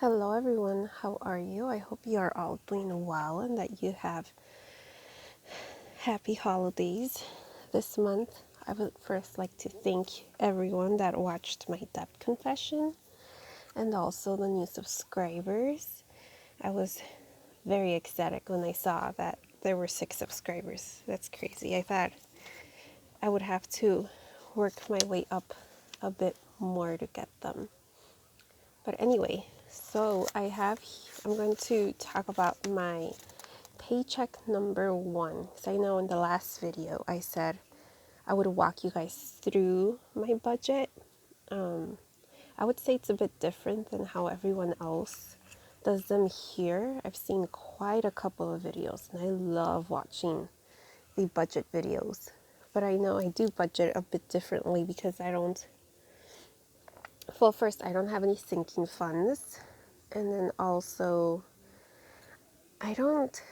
Hello everyone, how are you? I hope you are all doing well and that you have happy holidays this month. I would first like to thank everyone that watched my debt confession and also the new subscribers. I was very ecstatic when I saw that there were 6 subscribers. That's crazy. I thought I would have to work my way up a bit more to get them. But anyway, I'm going to talk about my paycheck number 1. Because I know in the last video I said I would walk you guys through my budget. I would say it's a bit different than how everyone else does them here. I've seen quite a couple of videos and I love watching the budget videos. But I know I do budget a bit differently because first, I don't have any sinking funds. And then also, I don't,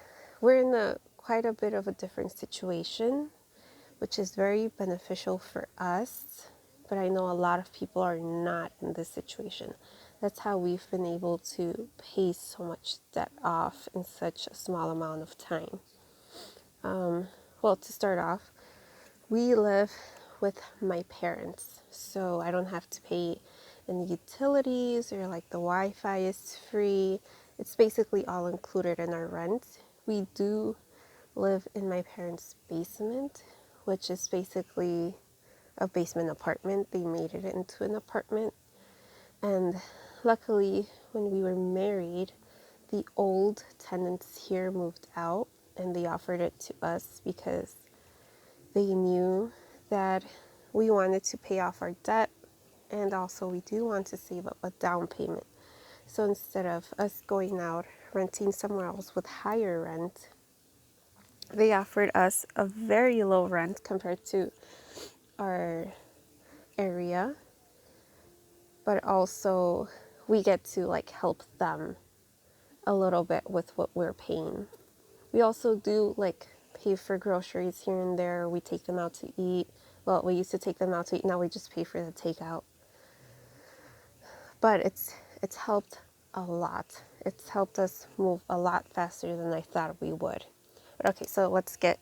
we're in quite a bit of a different situation, which is very beneficial for us. But I know a lot of people are not in this situation. That's how we've been able to pay so much debt off in such a small amount of time. Well, to start off, we live with my parents, so I don't have to pay any utilities or like the Wi-Fi is free. It's basically all included in our rent. We do live in my parents' basement, which is basically a basement apartment. They made it into an apartment. And luckily, when we were married, the old tenants here moved out and they offered it to us because they knew that we wanted to pay off our debt and also we do want to save up a down payment. So instead of us going out renting somewhere else with higher rent, they offered us a very low rent compared to our area, but also we get to like help them a little bit with what we're paying. We also do like pay for groceries here and there. We take them out to eat. Well, we used to take them out to eat. Now we just pay for the takeout. But it's helped a lot. It's helped us move a lot faster than I thought we would. But okay, so let's get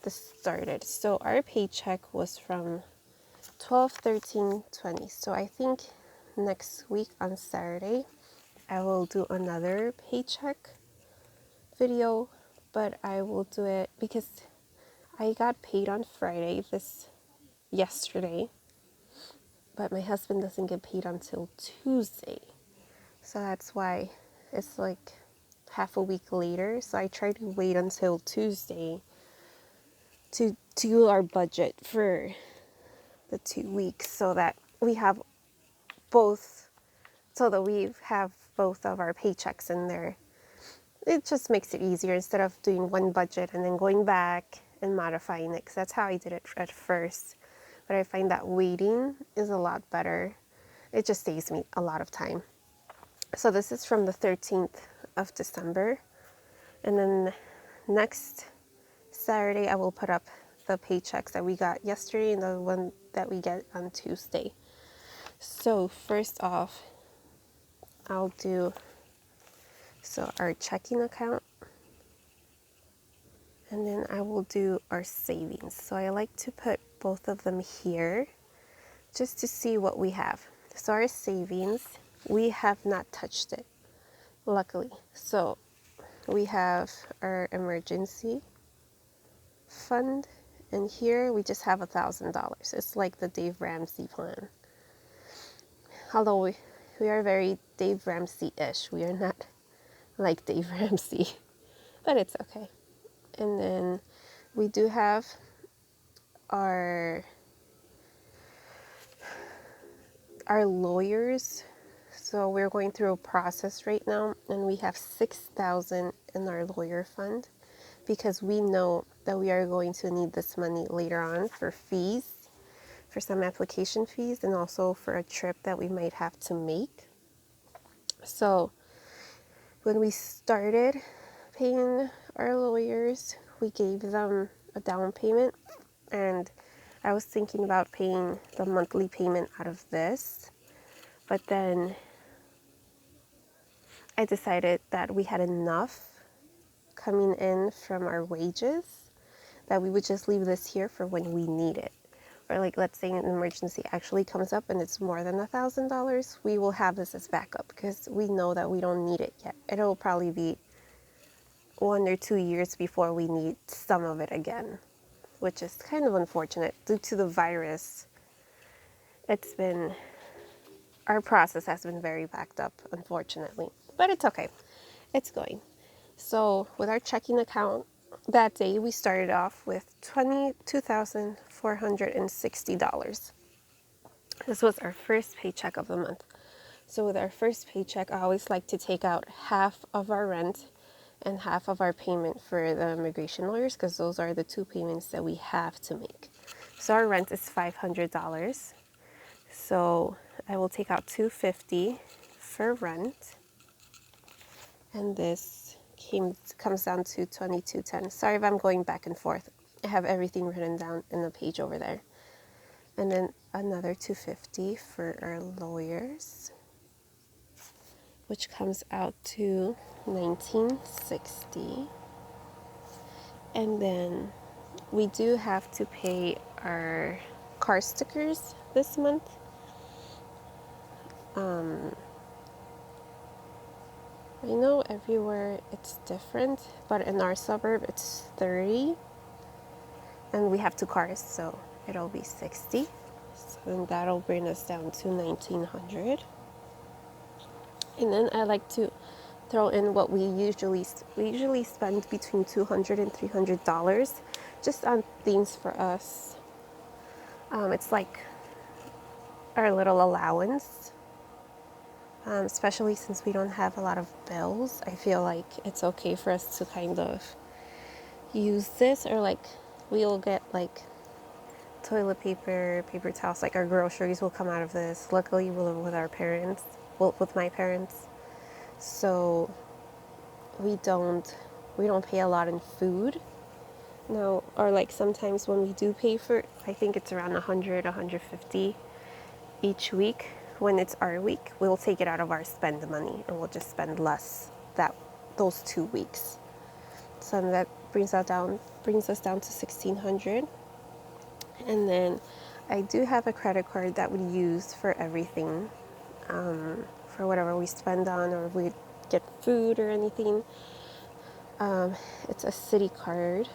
this started. So our paycheck was from 12/13/20. So I think next week on Saturday I will do another paycheck video, but I will do it because I got paid on Friday yesterday, but my husband doesn't get paid until Tuesday. So that's why it's like half a week later. So I try to wait until Tuesday to do our budget for the 2 weeks so that we have both of our paychecks in there. It just makes it easier instead of doing one budget and then going back and modifying it, because that's how I did it at first. But I find that waiting is a lot better. It just saves me a lot of time. So this is from the 13th of December. And then next Saturday, I will put up the paychecks that we got yesterday and the one that we get on Tuesday. So first off, I'll do our checking account, and then I will do our savings. So I like to put both of them here just to see what we have. So our savings, we have not touched it, luckily. So we have our emergency fund, and here we just have $1,000. It's like the Dave Ramsey plan. Although we are very Dave Ramsey-ish. We are not like Dave Ramsey, but it's okay. And then we do have our lawyers. So we're going through a process right now, and we have $6,000 in our lawyer fund because we know that we are going to need this money later on for fees, for some application fees, and also for a trip that we might have to make. So when we started paying our lawyers, we gave them a down payment, and I was thinking about paying the monthly payment out of this, but then I decided that we had enough coming in from our wages that we would just leave this here for when we need it. Or like, let's say an emergency actually comes up and it's more than $1,000, we will have this as backup because we know that we don't need it yet. It'll probably be 1 or 2 years before we need some of it again, which is kind of unfortunate due to the virus. It's been, our process has been very backed up, unfortunately, but it's okay. It's going. So with our checking account, that day we started off with $22,460. This was our first paycheck of the month. So with our first paycheck, I always like to take out half of our rent and half of our payment for the immigration lawyers, because those are the two payments that we have to make. So our rent is $500. So I will take out $250 for rent, and this comes down to $22.10. Sorry if I'm going back and forth. I have everything written down in the page over there. And then another $250 for our lawyers, which comes out to $19.60. And then we do have to pay our car stickers this month. I know everywhere it's different, but in our suburb it's 30, and we have 2 cars, so it'll be 60. So then that'll bring us down to $1,900. And then I like to throw in what we usually spend between $200 and $300 just on things for us. It's like our little allowance. Especially since we don't have a lot of bills, I feel like it's okay for us to kind of use this, or like we'll get like toilet paper, paper towels, like our groceries will come out of this. Luckily we live with our parents, well, with my parents, so we don't pay a lot in food now. Or like sometimes when we do pay for it, I think it's around 100, 150 each week. When it's our week, we'll take it out of our spend money and we'll just spend less those 2 weeks. So that brings us down to $1,600. And then I do have a credit card that we use for everything, for whatever we spend on, or if we get food or anything. It's a city card,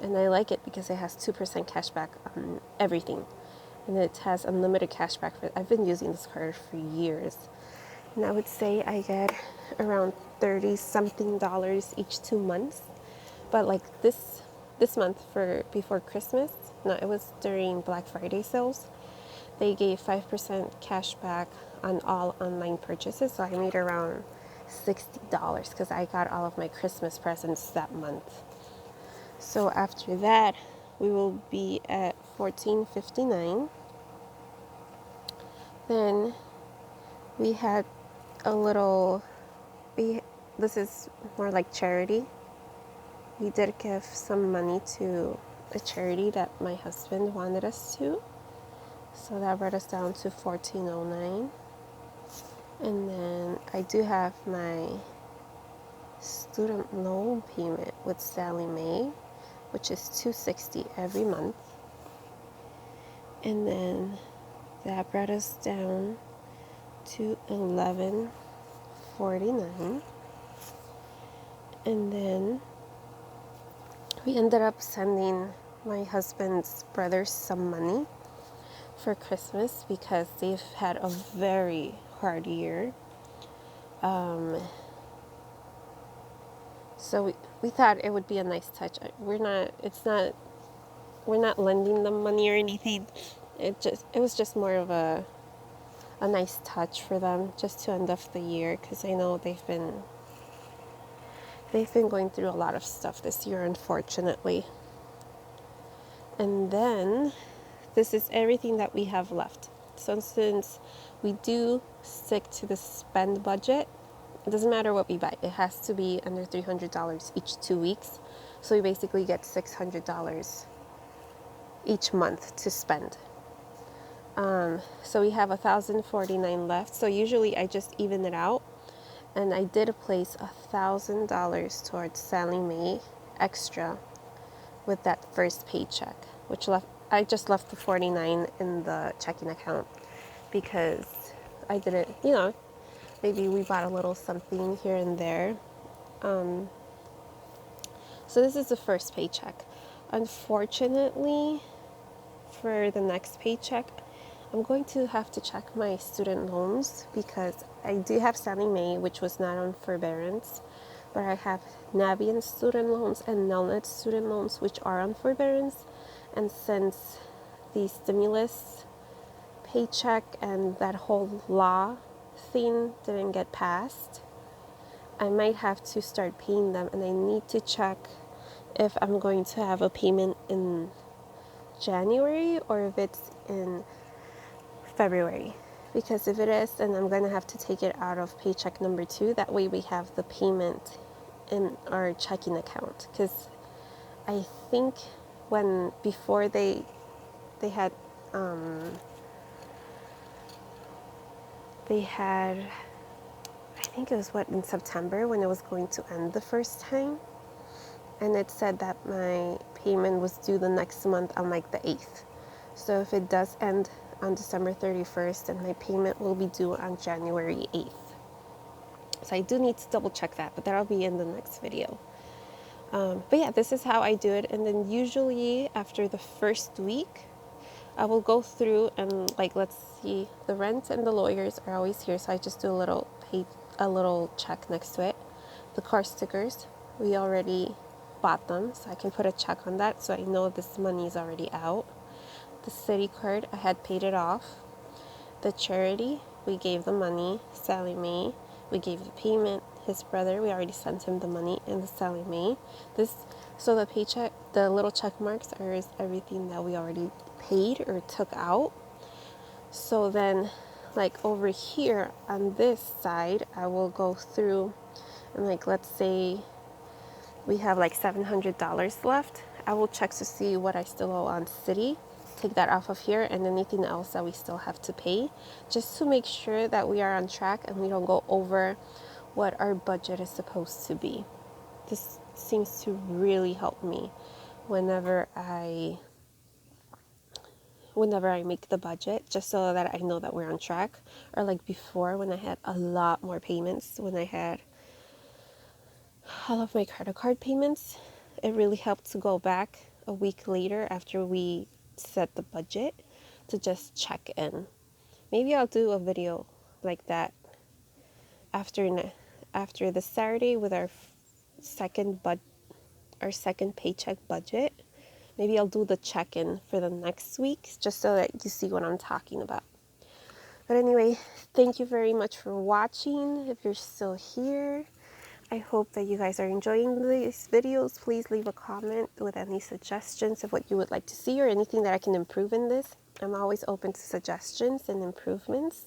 and I like it because it has 2% cash back on everything. And it has unlimited cash back. I've been using this card for years, and I would say I get around $30-something each 2 months. But like this month, for before Christmas, no, it was during Black Friday sales, they gave 5% cash back on all online purchases. So I made around $60 because I got all of my Christmas presents that month. So after that, we will be at $14.59. Then we had this is more like charity. We did give some money to a charity that my husband wanted us to. So that brought us down to $14.09. And then I do have my student loan payment with Sally Mae, which is $260 every month. And then that brought us down to $11.49. And then we ended up sending my husband's brothers some money for Christmas because they've had a very hard year. So we thought it would be a nice touch. We're not lending them money or anything. It was just more of a nice touch for them, just to end off the year, because I know they've been going through a lot of stuff this year, unfortunately. And then this is everything that we have left. So since we do stick to the spend budget, it doesn't matter what we buy. It has to be under $300 each 2 weeks. So we basically get $600 each month to spend. So we have $1,049 left. So usually I just even it out And I did place $1,000 towards Sally Mae extra with that first paycheck, which I just left the 49 in the checking account because I didn't, maybe we bought a little something here and there. So this is the first paycheck. Unfortunately, for the next paycheck, I'm going to have to check my student loans because I do have Sally Mae, which was not on forbearance, but I have Navient student loans and Nelnet student loans, which are on forbearance. And since the stimulus paycheck and that whole law thing didn't get passed, I might have to start paying them, and I need to check if I'm going to have a payment in January or if it's in February. Because if it is, then I'm going to have to take it out of paycheck number 2. That way we have the payment in our checking account. Because I think before they had I think it was in September when it was going to end the first time, and it said that my payment was due the next month on like the 8th. So if it does end on December 31st, then my payment will be due on January 8th. So I do need to double check that, but that'll be in the next video. But yeah, this is how I do it. And then usually after the first week, I will go through and let's see, the rent and the lawyers are always here. So I just do a little check next to it. The car stickers, we already bought them, so I can put a check on that so I know this money is already out. The city card, I had paid it off. The charity, we gave the money. Sally Mae, we gave the payment. His brother, we already sent him the money, and the Sally Mae. So the paycheck, the little check marks are everything that we already paid or took out. So then, over here on this side, I will go through and let's say we have $700 left. I will check to see what I still owe on city, take that off of here, and anything else that we still have to pay, just to make sure that we are on track and we don't go over what our budget is supposed to be. This seems to really help me whenever I make the budget, just so that I know that we're on track. Or before, when I had a lot more payments, when I had all of my credit card payments, it really helped to go back a week later after we set the budget to just check in. Maybe I'll do a video like that after the Saturday with our second paycheck budget. Maybe I'll do the check-in for the next week just so that you see what I'm talking about. But anyway, thank you very much for watching. If you're still here, I hope that you guys are enjoying these videos. Please leave a comment with any suggestions of what you would like to see or anything that I can improve in this. I'm always open to suggestions and improvements.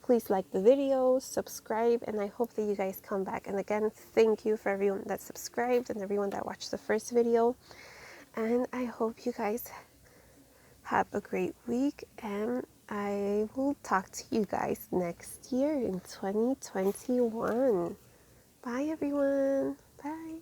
Please like the video, subscribe, and I hope that you guys come back. And again, thank you for everyone that subscribed and everyone that watched the first video. And I hope you guys have a great week, and I will talk to you guys next year in 2021. Bye, everyone. Bye.